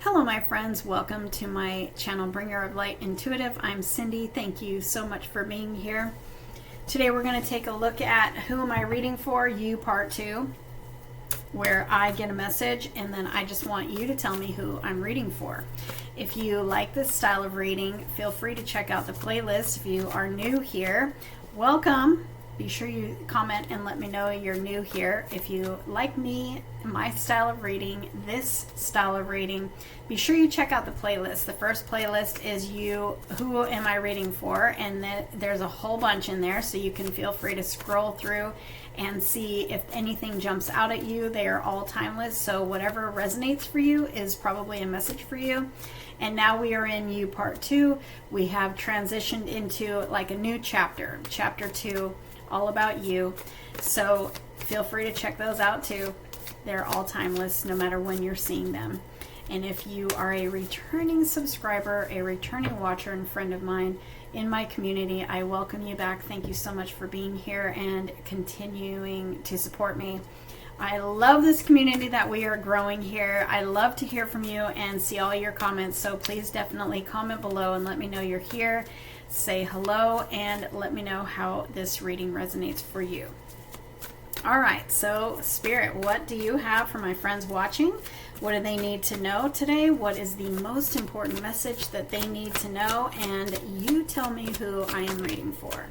Hello my friends, welcome to my channel Bringer of Light Intuitive. I'm Cindy. Thank you so much for being here. Today we're going to take a look at Who Am I Reading For? You Part 2, where I get a message and then I just want you to tell me who I'm reading for. If you like this style of reading, feel free to check out the playlist. If you are new here, welcome. Be sure you comment and let me know you're new here. If you like me, my style of reading, this style of reading, be sure you check out the playlist. The first playlist is Who Am I Reading For? And there's a whole bunch in there, so you can feel free to scroll through and see if anything jumps out at you. They are all timeless, so whatever resonates for you is probably a message for you. And now we are in You Part 2. We have transitioned into like a new chapter, Chapter 2, all about you. So feel free to check those out too. They're all timeless no matter when you're seeing them. And if you are a returning subscriber, a returning watcher and friend of mine in my community, I welcome you back. Thank you so much for being here and continuing to support me. I love this community that we are growing here. I love to hear from you and see all your comments. So please definitely comment below and let me know you're here. Say hello and let me know how this reading resonates for you. All right, so Spirit, what do you have for my friends watching? What do they need to know today? What is the most important message that they need to know? And you tell me who I am reading for.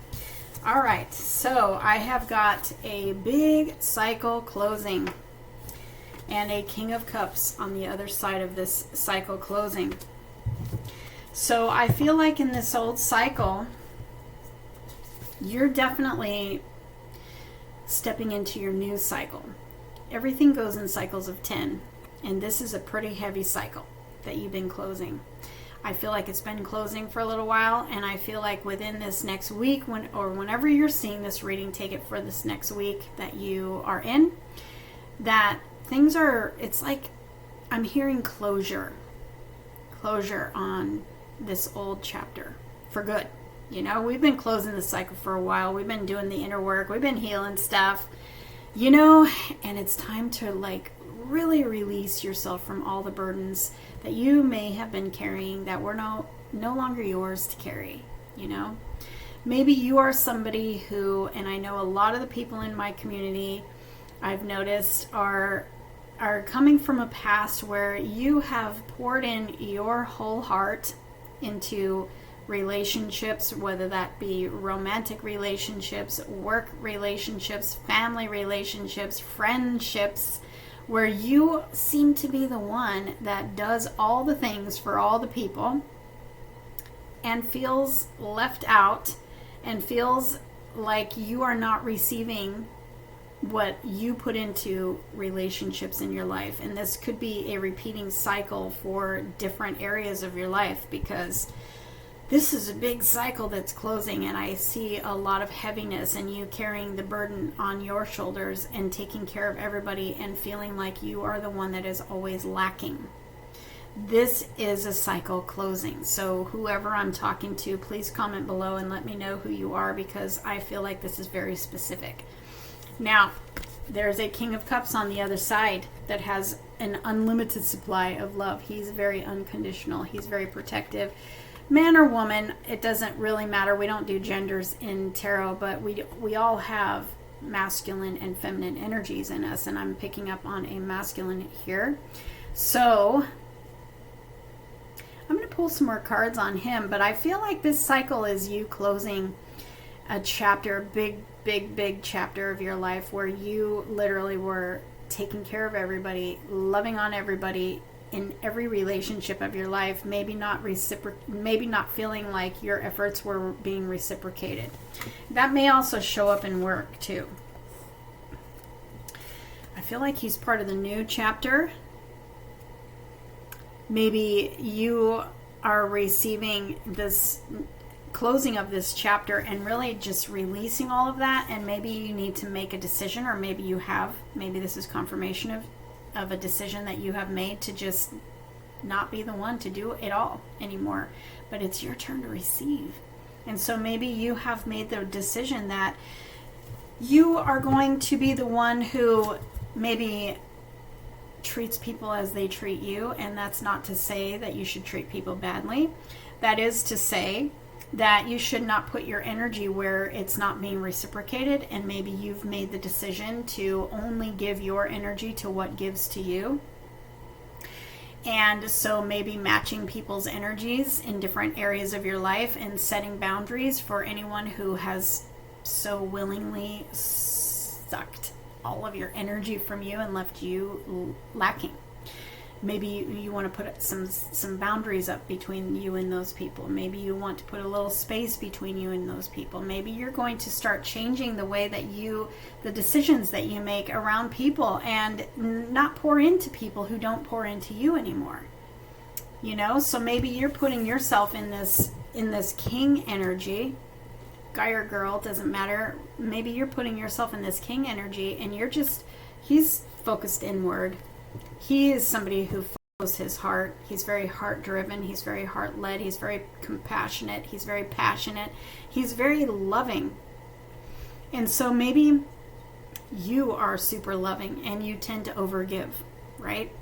All right, so I have got a big cycle closing and a King of Cups on the other side of this cycle closing. So I feel like in this old cycle, you're definitely stepping into your new cycle. Everything goes in cycles of 10, and this is a pretty heavy cycle that you've been closing. I feel like it's been closing for a little while, and I feel like within this next week, whenever you're seeing this reading, take it for this next week that you are in, that things are, it's like I'm hearing closure on this old chapter for good. You know, we've been closing the cycle for a while. We've been doing the inner work. We've been healing stuff, you know, and it's time to like really release yourself from all the burdens that you may have been carrying that were no longer yours to carry, you know. Maybe you are somebody who, and I know a lot of the people in my community I've noticed are coming from a past where you have poured in your whole heart into relationships, whether that be romantic relationships, work relationships, family relationships, friendships, where you seem to be the one that does all the things for all the people and feels left out and feels like you are not receiving what you put into relationships in your life. And this could be a repeating cycle for different areas of your life, because this is a big cycle that's closing, and I see a lot of heaviness and you carrying the burden on your shoulders and taking care of everybody and feeling like you are the one that is always lacking. This is a cycle closing. So whoever I'm talking to, please comment below and let me know who you are, because I feel like this is very specific. Now, there's a King of Cups on the other side that has an unlimited supply of love. He's very unconditional. He's very protective. Man or woman, it doesn't really matter. We don't do genders in tarot, but we all have masculine and feminine energies in us, and I'm picking up on a masculine here. So I'm going to pull some more cards on him, but I feel like this cycle is you closing a chapter, big chapter of your life where you literally were taking care of everybody, loving on everybody in every relationship of your life, maybe not feeling like your efforts were being reciprocated. That may also show up in work too. I feel like he's part of the new chapter. Maybe you are receiving this closing of this chapter and really just releasing all of that, and maybe you need to make a decision, or maybe you have, maybe this is confirmation of a decision that you have made to just not be the one to do it all anymore, but it's your turn to receive. And so maybe you have made the decision that you are going to be the one who maybe treats people as they treat you, and that's not to say that you should treat people badly. That is to say that you should not put your energy where it's not being reciprocated, and maybe you've made the decision to only give your energy to what gives to you. And so maybe matching people's energies in different areas of your life and setting boundaries for anyone who has so willingly sucked all of your energy from you and left you lacking. Maybe you want to put some boundaries up between you and those people. Maybe you want to put a little space between you and those people. Maybe you're going to start changing the way that the decisions that you make around people, and not pour into people who don't pour into you anymore. So maybe you're putting yourself in this king energy, guy or girl, doesn't matter. Maybe you're putting yourself in this king energy, and he's focused inward. He is somebody who follows his heart. He's very heart driven. He's very heart led. He's very compassionate. He's very passionate. He's very loving. And so maybe you are super loving and you tend to overgive, right?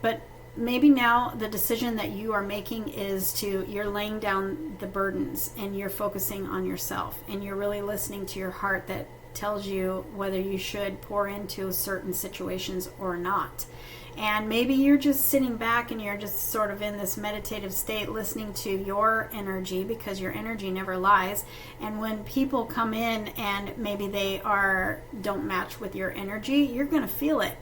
But maybe now the decision that you are making is you're laying down the burdens and you're focusing on yourself, and you're really listening to your heart that tells you whether you should pour into certain situations or not. And maybe you're just sitting back and you're just sort of in this meditative state, listening to your energy, because your energy never lies. And when people come in and maybe they don't match with your energy, you're going to feel it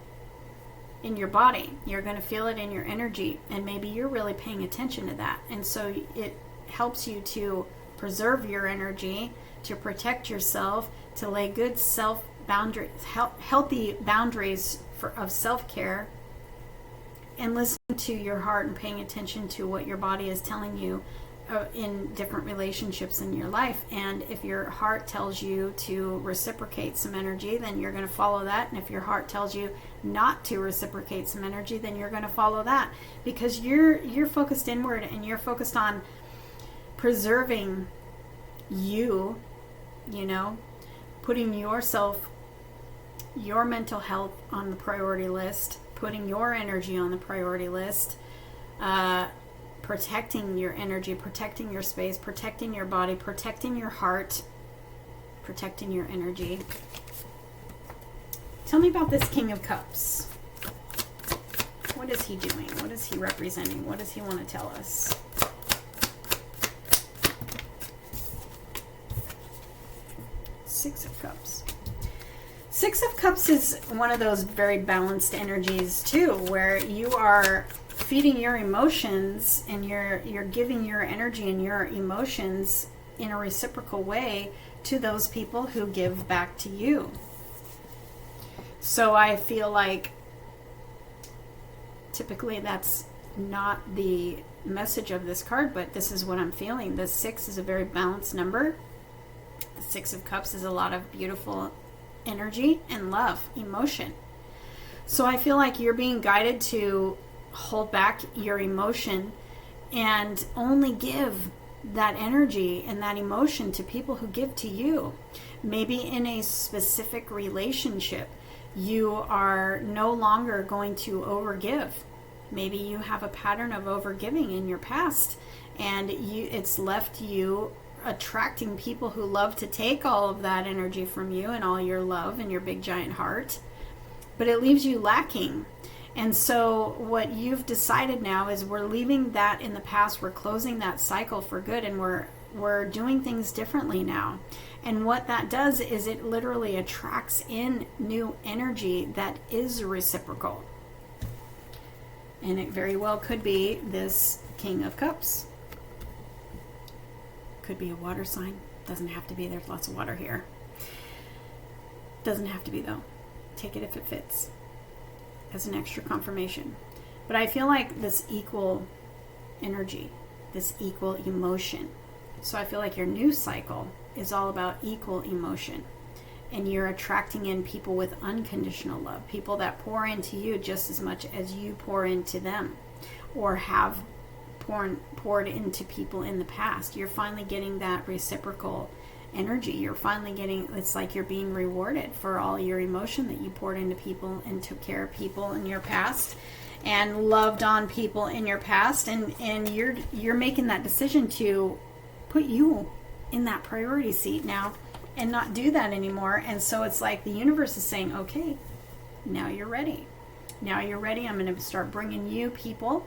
in your body. You're going to feel it in your energy, and maybe you're really paying attention to that. And so it helps you to preserve your energy, to protect yourself, to lay good healthy boundaries of self-care, and listening to your heart and paying attention to what your body is telling you in different relationships in your life. And if your heart tells you to reciprocate some energy, then you're going to follow that. And if your heart tells you not to reciprocate some energy, then you're going to follow that, because you're focused inward and you're focused on preserving you, putting yourself, your mental health on the priority list, putting your energy on the priority list, protecting your energy, protecting your space, protecting your body, protecting your heart, protecting your energy. Tell me about this King of Cups. What is he doing? What is he representing? What does he want to tell us? Six of Cups. Six of Cups is one of those very balanced energies too, where you are feeding your emotions and you're giving your energy and your emotions in a reciprocal way to those people who give back to you. So I feel like typically that's not the message of this card, but this is what I'm feeling. The 6 is a very balanced number. The 6 of Cups is a lot of beautiful energy and love, emotion. So I feel like you're being guided to hold back your emotion and only give that energy and that emotion to people who give to you. Maybe in a specific relationship, you are no longer going to overgive. Maybe you have a pattern of overgiving in your past, and it's left you attracting people who love to take all of that energy from you and all your love and your big giant heart, but it leaves you lacking. And so what you've decided now is we're leaving that in the past. We're closing that cycle for good, and we're doing things differently now. And what that does is it literally attracts in new energy that is reciprocal. And it very well could be this King of Cups. Could be a water sign. Doesn't have to be. There's lots of water here. Doesn't have to be, though. Take it if it fits as an extra confirmation. But I feel like this equal energy, this equal emotion. So I feel like your new cycle is all about equal emotion. And you're attracting in people with unconditional love, people that pour into you just as much as you pour into them, or have poured into people in the past. You're finally getting that reciprocal energy. You're finally getting, it's like you're being rewarded for all your emotion that you poured into people and took care of people in your past and loved on people in your past, and you're making that decision to put you in that priority seat now and not do that anymore. And so it's like the universe is saying, okay, now you're ready. Now you're ready. I'm going to start bringing you people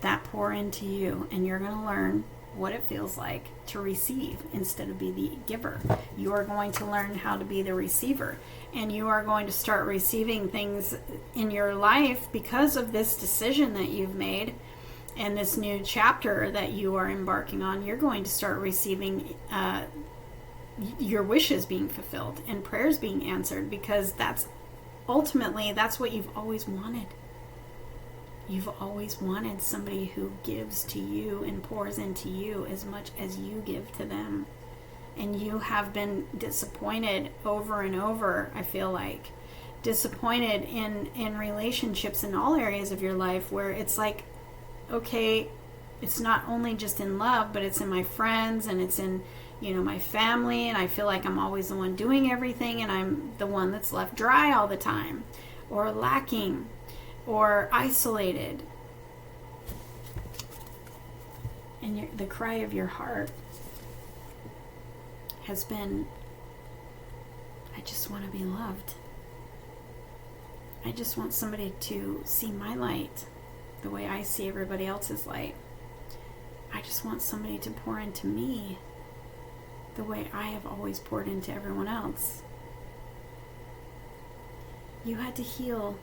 that pour into you, and you're going to learn what it feels like to receive instead of be the giver. You are going to learn how to be the receiver, and you are going to start receiving things in your life because of this decision that you've made and this new chapter that you are embarking on. You're going to start receiving your wishes being fulfilled and prayers being answered, because that's ultimately, that's what you've always wanted. You've always wanted somebody who gives to you and pours into you as much as you give to them. And you have been disappointed over and over, I feel like. Disappointed in relationships in all areas of your life, where it's like, okay, it's not only just in love, but it's in my friends, and it's in, my family, and I feel like I'm always the one doing everything, and I'm the one that's left dry all the time, or lacking, or isolated. And the cry of your heart has been, I just want to be loved. I just want somebody to see my light the way I see everybody else's light. I just want somebody to pour into me the way I have always poured into everyone else. You had to heal.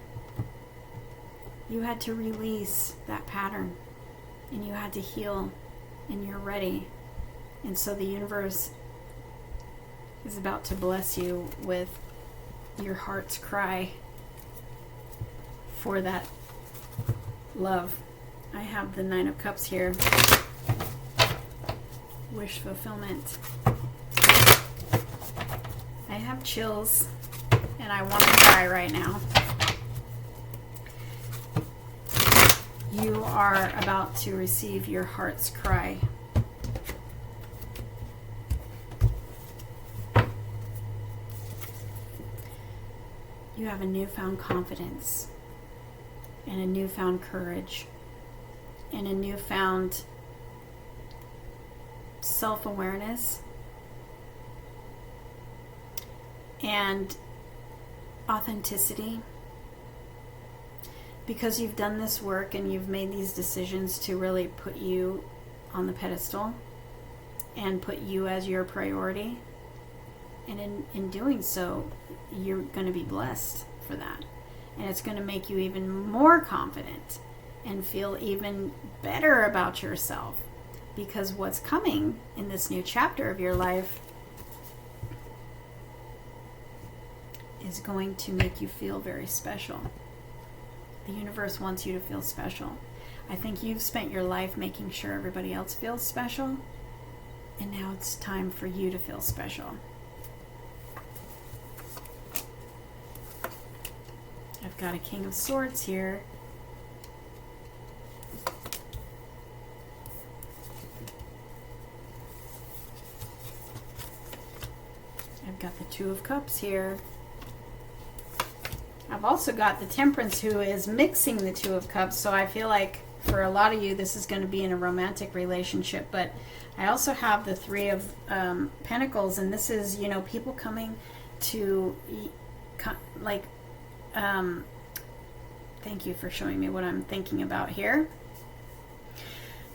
You had to release that pattern, and you had to heal, and you're ready. And so the universe is about to bless you with your heart's cry for that love. I have the Nine of Cups here. Wish fulfillment. I have chills, and I want to cry right now. You are about to receive your heart's cry. You have a newfound confidence, and a newfound courage, and a newfound self-awareness and authenticity, because you've done this work and you've made these decisions to really put you on the pedestal and put you as your priority. And in doing so, you're going to be blessed for that. And it's going to make you even more confident and feel even better about yourself, because what's coming in this new chapter of your life is going to make you feel very special. The universe wants you to feel special. I think you've spent your life making sure everybody else feels special, and now it's time for you to feel special. I've got a King of Swords here. I've got the Two of Cups here. I've also got the Temperance, who is mixing the Two of Cups, so I feel like for a lot of you this is going to be in a romantic relationship. But I also have the Three of Pentacles, and this is, people coming to, thank you for showing me what I'm thinking about here.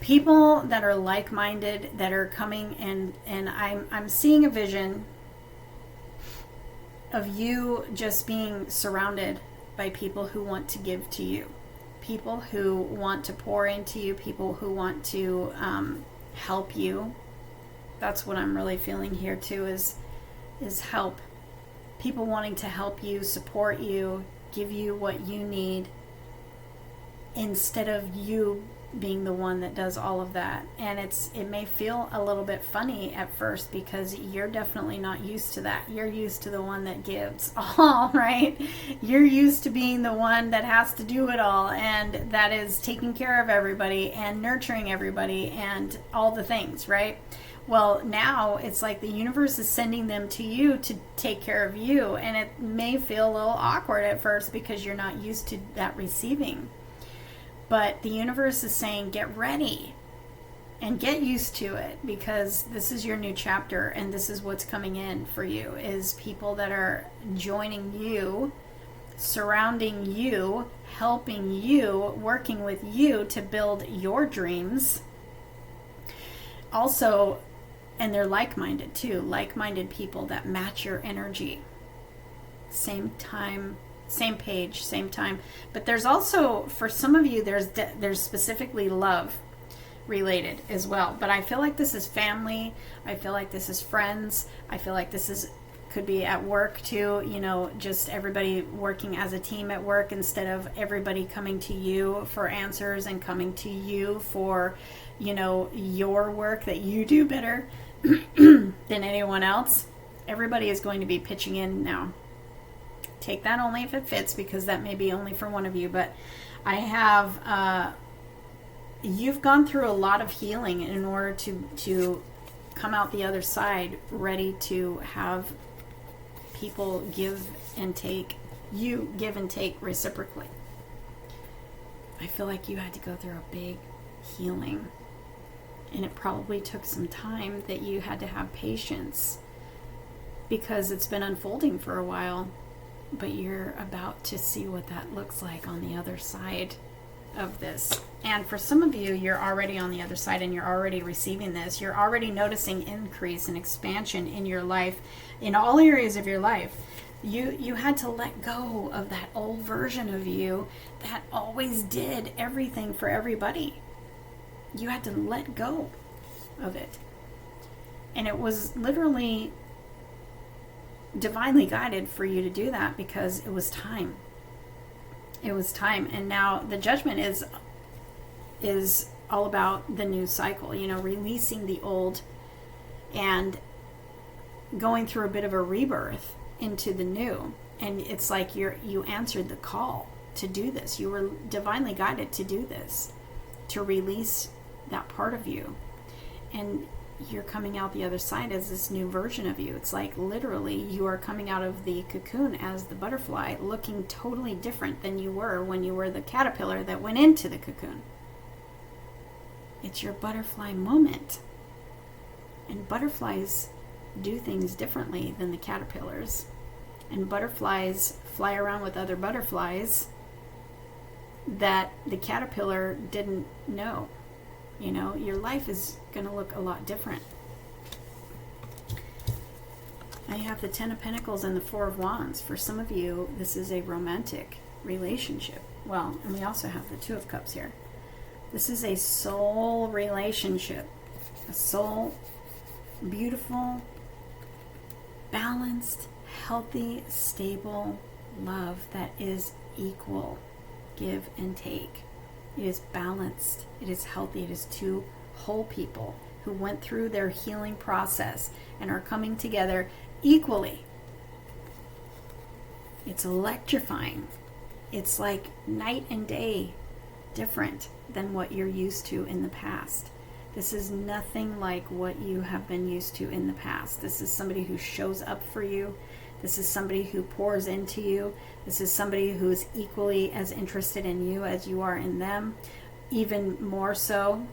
People that are like-minded, that are coming, and I'm seeing a vision of you just being surrounded by people who want to give to you, people who want to pour into you, people who want to help you. That's what I'm really feeling here too, is help. People wanting to help you, support you, give you what you need, instead of you being the one that does all of that. And it may feel a little bit funny at first because you're definitely not used to that. You're used to the one that gives all, right? You're used to being the one that has to do it all, and that is taking care of everybody and nurturing everybody and all the things, right? Well, now it's like the universe is sending them to you to take care of you, and it may feel a little awkward at first because you're not used to that receiving. But the universe is saying, get ready and get used to it, because this is your new chapter, and this is what's coming in for you, is people that are joining you, surrounding you, helping you, working with you to build your dreams. Also, and they're like-minded too, like-minded people that match your energy. Same time, same page, same time. But there's also, for some of you, there's specifically love related as well. But I feel like this is family. I feel like this is friends. I feel like this could be at work too, just everybody working as a team at work instead of everybody coming to you for answers and coming to you for, your work that you do better than anyone else. Everybody is going to be pitching in now. Take that only if it fits, because that may be only for one of you. But I have, you've gone through a lot of healing in order to come out the other side ready to have people give and take, you give and take reciprocally. I feel like you had to go through a big healing, and it probably took some time that you had to have patience because it's been unfolding for a while. But you're about to see what that looks like on the other side of this. And for some of you, you're already on the other side and you're already receiving this. You're already noticing increase and expansion in your life, in all areas of your life. You had to let go of that old version of you that always did everything for everybody. You had to let go of it. And it was literally divinely guided for you to do that, because it was time. It was time. And now the judgment is all about the new cycle, releasing the old and going through a bit of a rebirth into the new. And it's like you answered the call to do this. You were divinely guided to do this, to release that part of you. And you're coming out the other side as this new version of you. It's like literally you are coming out of the cocoon as the butterfly, looking totally different than you were when you were the caterpillar that went into the cocoon. It's your butterfly moment. And butterflies do things differently than the caterpillars. And butterflies fly around with other butterflies that the caterpillar didn't know. Your life is going to look a lot different. Now you have the Ten of Pentacles and the Four of Wands. For some of you, this is a romantic relationship. Well, and we also have the Two of Cups here. This is a soul relationship. A soul, beautiful, balanced, healthy, stable love that is equal, give and take. It is balanced. It is healthy. It is two whole people who went through their healing process and are coming together equally. It's electrifying. It's like night and day different than what you're used to in the past. This is nothing like what you have been used to in the past. This is somebody who shows up for you. This is somebody who pours into you. This is somebody who is equally as interested in you as you are in them, even more so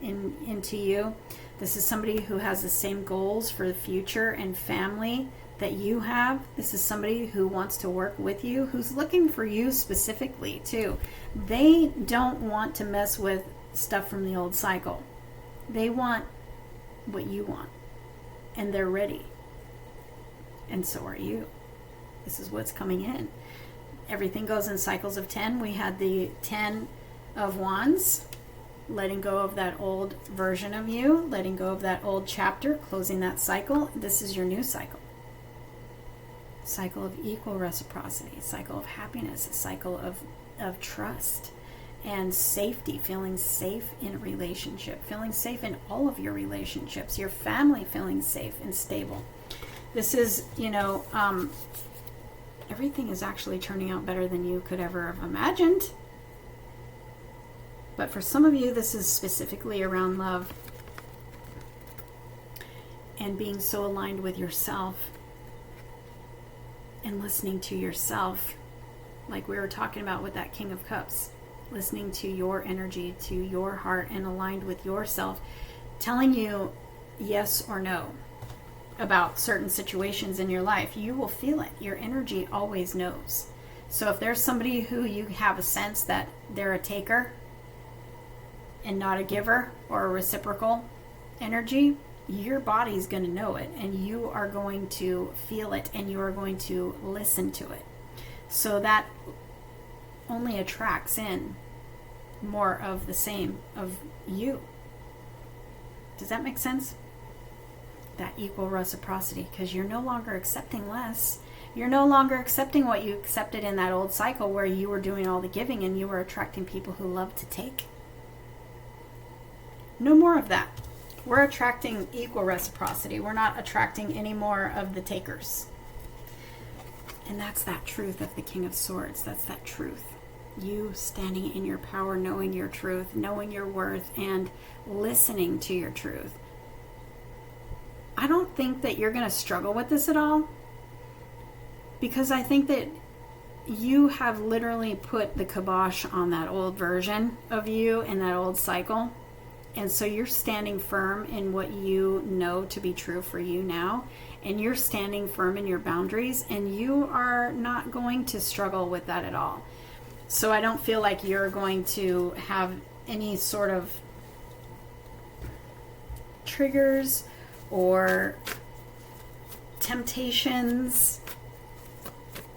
into you. This is somebody who has the same goals for the future and family that you have. This is somebody who wants to work with you, who's looking for you specifically too. They don't want to mess with stuff from the old cycle. They want what you want, and they're ready. And so are you. This is what's coming in. Everything goes in cycles of 10. We had the 10 of Wands, letting go of that old version of you, letting go of that old chapter, closing that cycle. This is your new cycle. Cycle of equal reciprocity, cycle of happiness, a cycle of trust and safety, feeling safe in a relationship, feeling safe in all of your relationships, your family feeling safe and stable. This is, everything is actually turning out better than you could ever have imagined. But for some of you, this is specifically around love and being so aligned with yourself and listening to yourself, like we were talking about with that King of Cups, listening to your energy, to your heart, and aligned with yourself, telling you yes or no about certain situations in your life. You will feel it. Your energy always knows. So if there's somebody who you have a sense that they're a taker and not a giver or a reciprocal energy, your body's going to know it, and you are going to feel it, and you are going to listen to it. So that only attracts in more of the same of you. Does that make sense? That equal reciprocity, because you're no longer accepting less. You're no longer accepting what you accepted in that old cycle where you were doing all the giving and you were attracting people who love to take. No more of that. We're attracting equal reciprocity. We're not attracting any more of the takers. And that's that truth of the King of Swords. That's that truth. You standing in your power, knowing your truth, knowing your worth, and listening to your truth. I don't think that you're going to struggle with this at all, because I think that you have literally put the kibosh on that old version of you and that old cycle. And so you're standing firm in what you know to be true for you now. And you're standing firm in your boundaries, and you are not going to struggle with that at all. So I don't feel like you're going to have any sort of triggers or temptations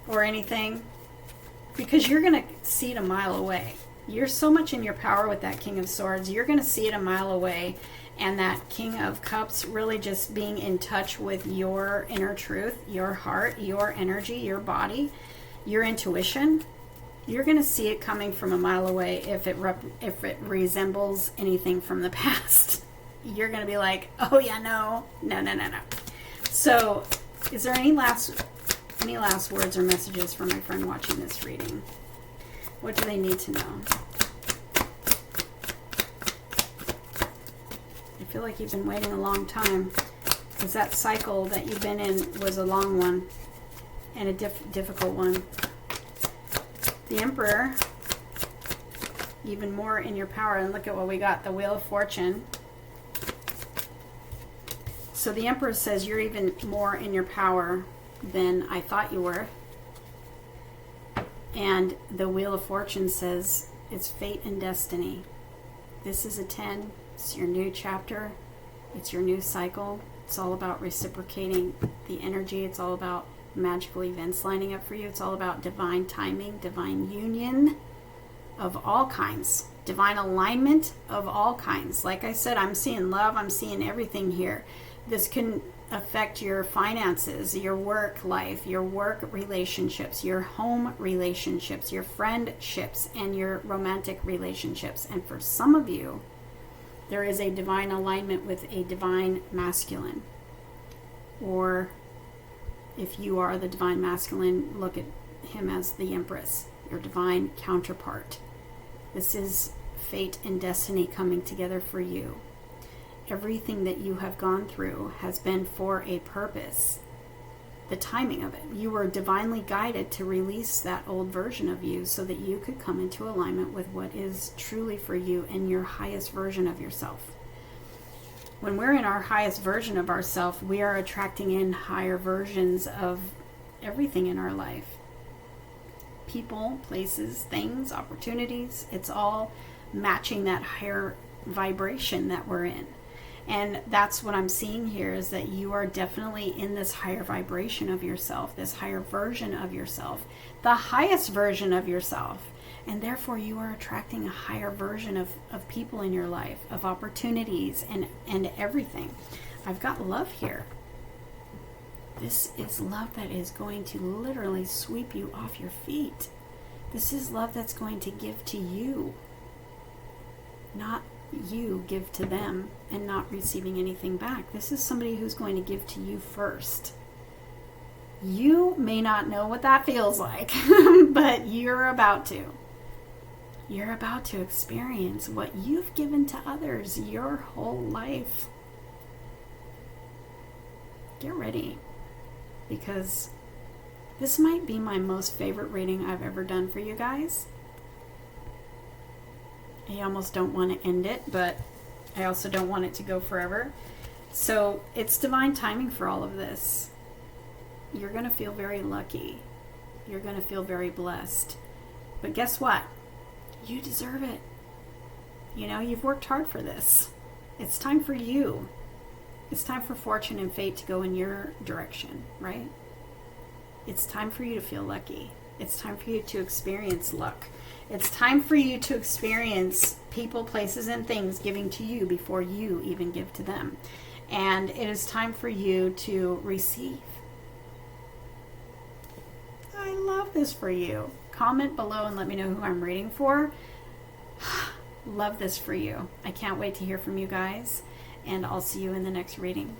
or anything, because you're going to see it a mile away. You're so much in your power with that King of Swords. You're going to see it a mile away. And that King of Cups, really just being in touch with your inner truth, your heart, your energy, your body, your intuition. You're going to see it coming from a mile away if it resembles anything from the past. You're going to be like, oh yeah, no. So is there any last words or messages for my friend watching this reading? What do they need to know? I feel like you've been waiting a long time, because that cycle that you've been in was a long one and a difficult one. The Emperor, even more in your power. And look at what we got, the Wheel of Fortune. So the Emperor says you're even more in your power than I thought you were. And the Wheel of Fortune says it's fate and destiny. This is a 10. It's your new chapter. It's your new cycle. It's all about reciprocating the energy. It's all about magical events lining up for you. It's all about divine timing, divine union of all kinds, divine alignment of all kinds. Like I said, I'm seeing love. I'm seeing everything here. This can affect your finances, your work life, your work relationships, your home relationships, your friendships, and your romantic relationships. And for some of you, there is a divine alignment with a divine masculine. Or if you are the divine masculine, look at him as the Empress, your divine counterpart. This is fate and destiny coming together for you. Everything that you have gone through has been for a purpose. The timing of it. You were divinely guided to release that old version of you so that you could come into alignment with what is truly for you and your highest version of yourself. When we're in our highest version of ourselves, we are attracting in higher versions of everything in our life. People, places, things, opportunities. It's all matching that higher vibration that we're in. And that's what I'm seeing here, is that you are definitely in this higher vibration of yourself, this higher version of yourself, the highest version of yourself. And therefore you are attracting a higher version of people in your life, of opportunities and everything. I've got love here. This is love that is going to literally sweep you off your feet. This is love that's going to give to you not you give to them and not receiving anything back. This is somebody who's going to give to you first. You may not know what that feels like, but you're about to. You're about to experience what you've given to others your whole life. Get ready, because this might be my most favorite reading I've ever done for you guys. I almost don't want to end it, but I also don't want it to go forever. So it's divine timing for all of this. You're going to feel very lucky. You're going to feel very blessed. But guess what? You deserve it. You know, you've worked hard for this. It's time for you. It's time for fortune and fate to go in your direction, right? It's time for you to feel lucky. It's time for you to experience luck. It's time for you to experience people, places, and things giving to you before you even give to them. And it is time for you to receive. I love this for you. Comment below and let me know who I'm reading for. Love this for you. I can't wait to hear from you guys, and I'll see you in the next reading.